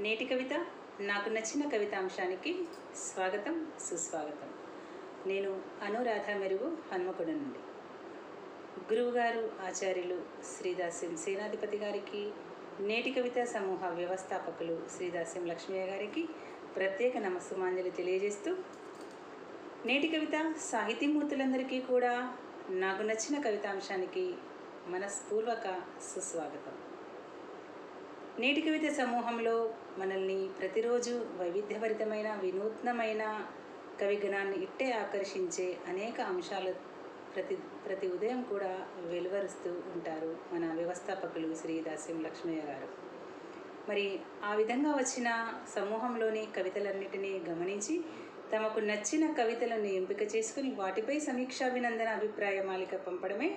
నేటి కవిత నాకు నచ్చిన కవితాంశానికి స్వాగతం సుస్వాగతం. నేను అనురాధ మెరుగు హన్మకొండ నుండి. గురువుగారు ఆచార్యులు శ్రీదాస్యం సేనాధిపతి గారికి, నేటి కవిత సమూహ వ్యవస్థాపకులు శ్రీదాస్యం లక్ష్మయ్య గారికి ప్రత్యేక నమస్సుమాంజలి తెలియజేస్తూ, నేటి కవిత సాహితీమూర్తులందరికీ కూడా నాకు నచ్చిన కవితాంశానికి మనస్పూర్వక సుస్వాగతం. నేటి కవిత సమూహంలో మనల్ని ప్రతిరోజు వైవిధ్యభరితమైన వినూత్నమైన కవిగణాన్ని ఇట్టే ఆకర్షించే అనేక అంశాలు ప్రతి ఉదయం కూడా వెలువరుస్తూ ఉంటారు మన వ్యవస్థాపకులు శ్రీ దాస్యం లక్ష్మయ్య గారు. మరి ఆ విధంగా వచ్చిన సమూహంలోని కవితలన్నిటినీ గమనించి తమకు నచ్చిన కవితలను ఎంపిక చేసుకుని వాటిపై సమీక్షాభినందన అభిప్రాయ మాలిక పంపడమే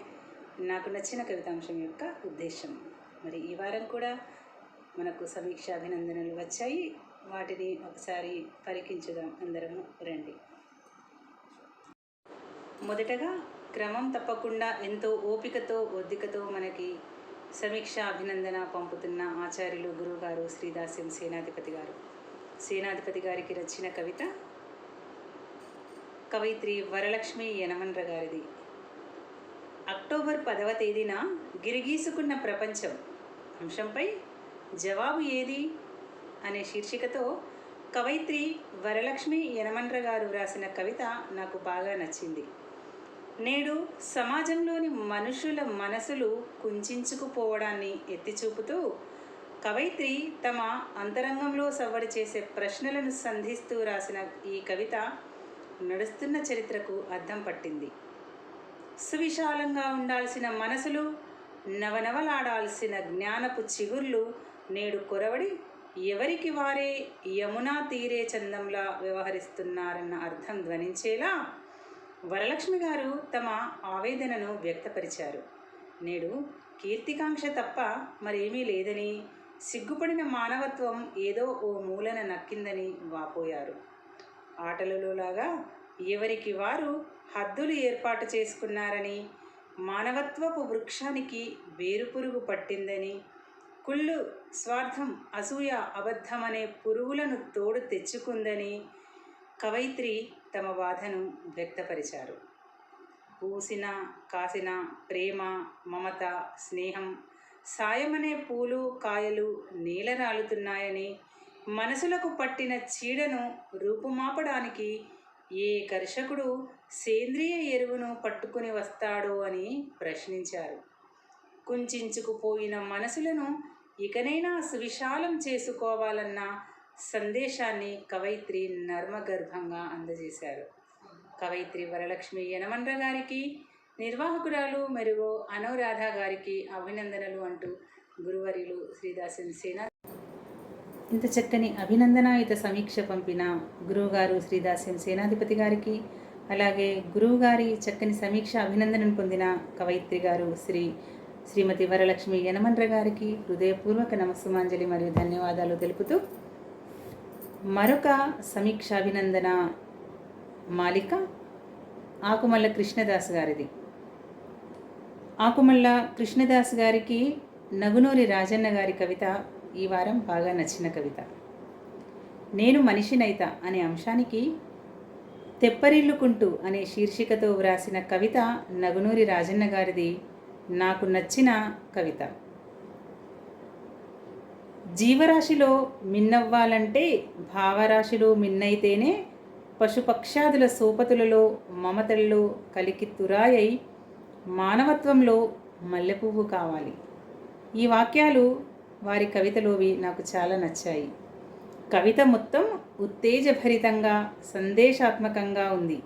నాకు నచ్చిన కవితాంశం యొక్క ఉద్దేశం. మరి ఈ వారం కూడా మనకు సమీక్షాభినందనలు వచ్చాయి. వాటిని ఒకసారి పరికించుదాం అందరము రండి. మొదటగా క్రమం తప్పకుండా ఎంతో ఓపికతో ఒద్దికతో మనకి సమీక్షా అభినందన పంపుతున్న ఆచార్యులు గురువుగారు శ్రీదాస్యం సేనాధిపతి గారు. సేనాధిపతి గారికి రచిన కవిత కవయిత్రి వరలక్ష్మి యనమన్ర గారిది. అక్టోబర్ 10వ తేదీన గిరిగీసుకున్న ప్రపంచం అంశంపై జవాబు ఏది అనే శీర్షికతో కవయిత్రి వరలక్ష్మి యనమన్ర గారు వ్రాసిన కవిత నాకు బాగా నచ్చింది. నేడు సమాజంలోని మనుషుల మనసులు కుంచుకుపోవడాన్ని ఎత్తిచూపుతూ కవయిత్రి తమ అంతరంగంలో సవ్వడి చేసే ప్రశ్నలను సంధిస్తూ రాసిన ఈ కవిత నడుస్తున్న చరిత్రకు అద్దం పట్టింది. సువిశాలంగా ఉండాల్సిన మనసులు, నవనవలాడాల్సిన జ్ఞానపు చిగుర్లు నేడు కొరవడి ఎవరికి వారే యమునా తీరే చందంలా వ్యవహరిస్తున్నారన్న అర్థం ధ్వనించేలా వరలక్ష్మి గారు తమ ఆవేదనను వ్యక్తపరిచారు. నేడు కీర్తికాంక్ష తప్ప మరేమీ లేదని, సిగ్గుపడిన మానవత్వం ఏదో ఓ మూలన నక్కిందని వాపోయారు. ఆటలలోలాగా ఎవరికి వారు హద్దులు ఏర్పాటు చేసుకున్నారని, మానవత్వపు వృక్షానికి వేరుపురుగు పట్టిందని, కుళ్ళు, స్వార్థం, అసూయ, అబద్ధమనే పురుగులను తోడు తెచ్చుకుందని కవయిత్రి తమ బాధను వ్యక్తపరిచారు. పూసిన కాసిన ప్రేమ, మమత, స్నేహం, సాయమనే పూలు కాయలు నేలరాలుతున్నాయని, మనసులకు పట్టిన చీడను రూపుమాపడానికి ఏ కర్షకుడు సేంద్రియ ఎరువును పట్టుకుని వస్తాడో అని ప్రశ్నించారు. కుంచుకుపోయిన మనసులను ఇకనైనా సువిశాలం చేసుకోవాలన్న సందేశాన్ని కవయిత్రి నర్మగర్భంగా అందజేశారు. కవయిత్రి వరలక్ష్మి యనమన్ర గారికి, నిర్వాహకురాలు మెరుగు అనురాధ గారికి అభినందనలు అంటూ గురువర్యులు శ్రీదాస్యం సేనా ఇంత చక్కని అభినందనాయుత సమీక్ష పంపిన గురువుగారు శ్రీదాస్యం సేనాధిపతి గారికి, అలాగే గురువుగారి చక్కని సమీక్ష అభినందనను పొందిన కవయిత్రి గారు శ్రీమతి వరలక్ష్మి యనమన్ర గారికి హృదయపూర్వక నమస్సుమాంజలి మరియు ధన్యవాదాలు తెలుపుతూ, మరొక సమీక్షాభినందన మాలిక ఆకుమల్ల కృష్ణదాస్ గారిది. ఆకుమల్ల కృష్ణదాస్ గారికి నగునూరి రాజన్న గారి కవిత ఈ వారం బాగా నచ్చిన కవిత. నేను మనిషినైత అనే అంశానికి తెప్పరిల్లుకుంటూ అనే శీర్షికతో వ్రాసిన కవిత నగునూరి రాజన్న గారిది నాకు నచ్చిన కవిత. జీవరాశిలో మిన్నవ్వాలంటే భావరాశిలో మిన్నైతేనే పశుపక్షాదుల సోపతులలో మమతల్లో కలికి తురాయై మానవత్వంలో మల్లెపువ్వు కావాలి. ఈ వాక్యాలు వారి కవితలోవి నాకు చాలా నచ్చాయి. కవిత మొత్తం ఉత్తేజభరితంగా సందేశాత్మకంగా ఉంది.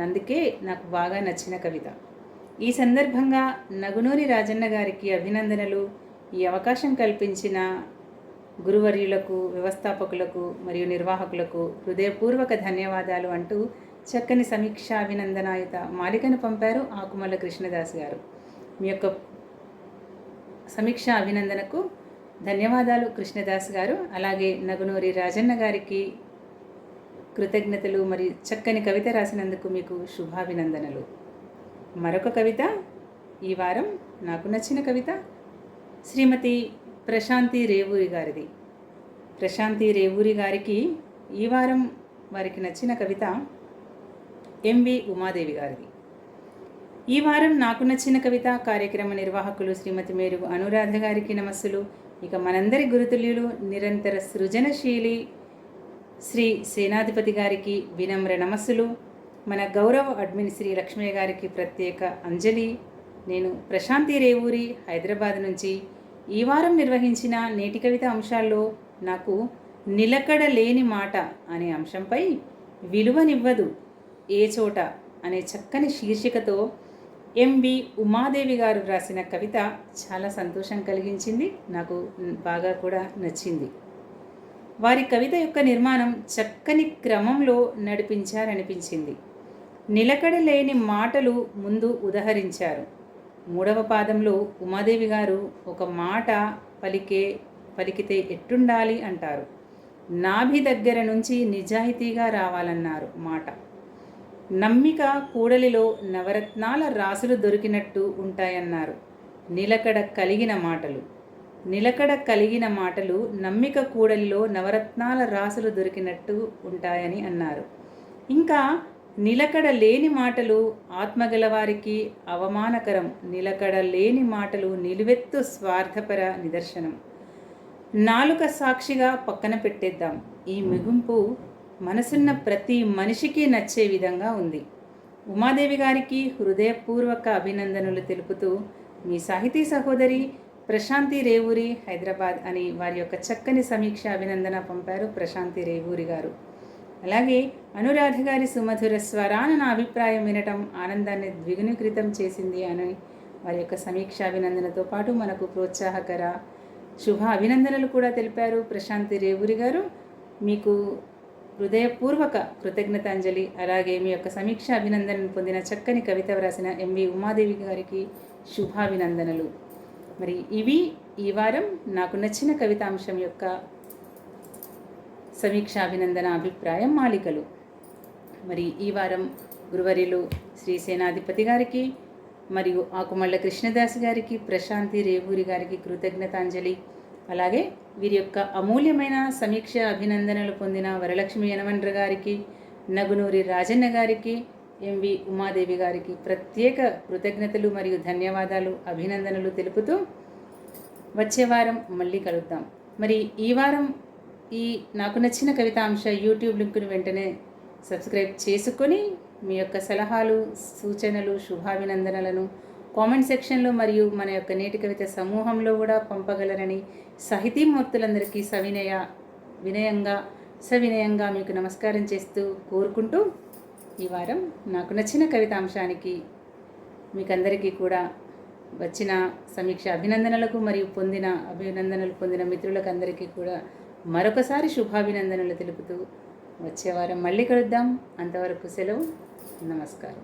అందుకే నాకు బాగా నచ్చిన కవిత. ఈ సందర్భంగా నగునూరి రాజన్న గారికి అభినందనలు. ఈ అవకాశం కల్పించిన గురువర్యులకు, వ్యవస్థాపకులకు మరియు నిర్వాహకులకు హృదయపూర్వక ధన్యవాదాలు అంటూ చక్కని సమీక్షా అభినందనాయుత మాలికను పంపారు ఆకుమల్ల కృష్ణదాస్ గారు. మీ యొక్క సమీక్షా అభినందనకు ధన్యవాదాలు కృష్ణదాస్ గారు. అలాగే నగునూరి రాజన్న గారికి కృతజ్ఞతలు మరియు చక్కని కవిత రాసినందుకు మీకు శుభాభినందనలు. మరొక కవిత ఈ వారం నాకు నచ్చిన కవిత శ్రీమతి ప్రశాంతి రేవూరి గారిది. ప్రశాంతి రేవూరి గారికి ఈ వారం వారికి నచ్చిన కవిత ఎంవి ఉమాదేవి గారిది. ఈ వారం నాకు నచ్చిన కవిత కార్యక్రమ నిర్వాహకులు శ్రీమతి మేరుగు అనురాధ గారికి నమస్సులు. ఇక మనందరి గురుతుల్యులు నిరంతర సృజనశీలి శ్రీ సేనాధిపతి గారికి వినమ్ర నమస్సులు. మన గౌరవ అడ్మిన్ శ్రీ లక్ష్మయ్య గారికి ప్రత్యేక అంజలి. నేను ప్రశాంతి రేవూరి హైదరాబాద్ నుంచి. ఈ వారం నిర్వహించిన నేటి కవిత అంశాల్లో నాకు నిలకడ లేని మాట అనే అంశంపై విలువనివ్వదు ఏ చోట అనే చక్కని శీర్షికతో ఎంవి ఉమాదేవి గారు రాసిన కవిత చాలా సంతోషం కలిగించింది, నాకు బాగా కూడా నచ్చింది. వారి కవిత యొక్క నిర్మాణం చక్కని క్రమంలో నడిపించారనిపించింది. నిలకడ లేని మాటలు ముందు ఉదహరించారు. 3వ పాదంలో ఉమాదేవి గారు ఒక మాట పలికితే ఎట్టుండాలి అంటారు. నాభి దగ్గర నుంచి నిజాయితీగా రావాలన్నారు మాట. నమ్మిక కూడలిలో నవరత్నాల రాసులు దొరికినట్టు ఉంటాయన్నారు. నిలకడ కలిగిన మాటలు నమ్మిక కూడలిలో నవరత్నాల రాసులు దొరికినట్టు ఉంటాయని అన్నారు. ఇంకా నిలకడ లేని మాటలు ఆత్మగలవారికి అవమానకరం. నిలకడ లేని మాటలు నిలువెత్తు స్వార్థపర నిదర్శనం. నాలుక సాక్షిగా పక్కన పెట్టేద్దాం. ఈ ముగింపు మనసున్న ప్రతి మనిషికి నచ్చే విధంగా ఉంది. ఉమాదేవి గారికి హృదయపూర్వక అభినందనలు తెలుపుతూ మీ సాహితీ సహోదరి ప్రశాంతి రేవూరి హైదరాబాద్ అని వారి యొక్క చక్కని సమీక్ష అభినందన పంపారు ప్రశాంతి రేవూరి గారు. అలాగే అనురాధ గారి సుమధుర స్వరాన నా అభిప్రాయం వినటం ఆనందాన్ని ద్విగుణీకృతం చేసింది అని వారి యొక్క సమీక్ష అభినందనతో పాటు మనకు ప్రోత్సాహకర శుభ అభినందనలు కూడా తెలిపారు ప్రశాంతి రేవూరి గారు. మీకు హృదయపూర్వక కృతజ్ఞతాంజలి. అలాగే మీ యొక్క సమీక్ష అభినందనను పొందిన చక్కని కవిత వ్రాసిన ఎంవి ఉమాదేవి గారికి శుభాభినందనలు. మరి ఇవి ఈ వారం నాకు నచ్చిన కవితాంశం యొక్క సమీక్షాభినందన అభిప్రాయం మాలికలు. మరి ఈ వారం గురువర్యులు శ్రీ సేనాధిపతి గారికి మరియు ఆకుమళ్ళ కృష్ణదాస్ గారికి ప్రశాంతి రేవూరి గారికి కృతజ్ఞతాంజలి. అలాగే వీరి యొక్క అమూల్యమైన సమీక్ష అభినందనలు పొందిన వరలక్ష్మి యనమండ్ర గారికి, నగునూరి రాజన్న గారికి, ఎంవి ఉమాదేవి గారికి ప్రత్యేక కృతజ్ఞతలు మరియు ధన్యవాదాలు అభినందనలు తెలుపుతూ వచ్చే వారం మళ్ళీ కలుద్దాం. మరి ఈ వారం ఈ నాకు నచ్చిన కవితాంశ యూట్యూబ్ లింకును వెంటనే సబ్స్క్రైబ్ చేసుకొని మీ యొక్క సలహాలు, సూచనలు, శుభాభినందనలను కామెంట్ సెక్షన్లో మరియు మన యొక్క నేటి కవిత సమూహంలో కూడా పంపగలరని సాహితీమూర్తులందరికీ సవినయంగా మీకు నమస్కారం చేస్తూ కోరుకుంటూ ఈ వారం నాకు నచ్చిన కవితాంశానికి మీకందరికీ కూడా వచ్చిన సమీక్ష అభినందనలకు మరియు అభినందనలు పొందిన మిత్రులకు అందరికీ కూడా మరొకసారి శుభాభినందనలు తెలుపుతూ వచ్చే వారం మళ్ళీ కలుద్దాం. అంతవరకు సెలవు. నమస్కారం.